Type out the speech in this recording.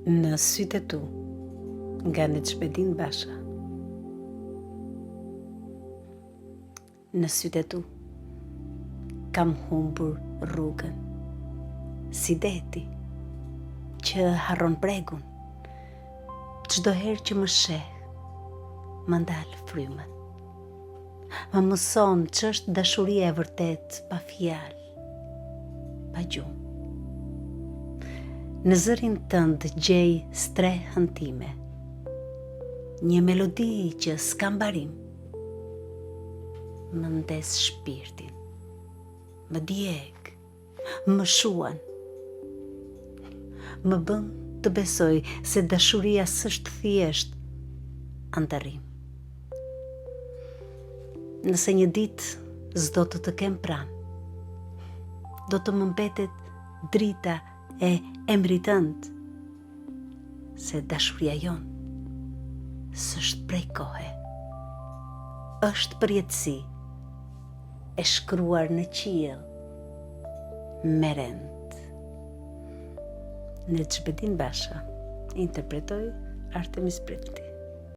Në sytë e tu, nga Nexhbedin Basha. Në sytë e tu, kam humbur rrugën, si deti që harron pregun. Çdo herë që më sheh, më ndal frymën. Më mëson që është dashuria e vërtet pa fjalë, pa gjumë. Në zërin tënd gjej strehën time, një melodi që s'ka mbarim. Më ndes shpirtin, më djeg, më shuan. Më bën të besoj se dashuria s'është thjesht andarim. Nëse një ditë s'do të kem pranë, do të më mbetet drita e emrit tënd, se dashuria jon s'është prej kohe, është përjetësi e shkruar në qiell me rend. Nexhbedin Basha, interpretoi Artemis Prilti.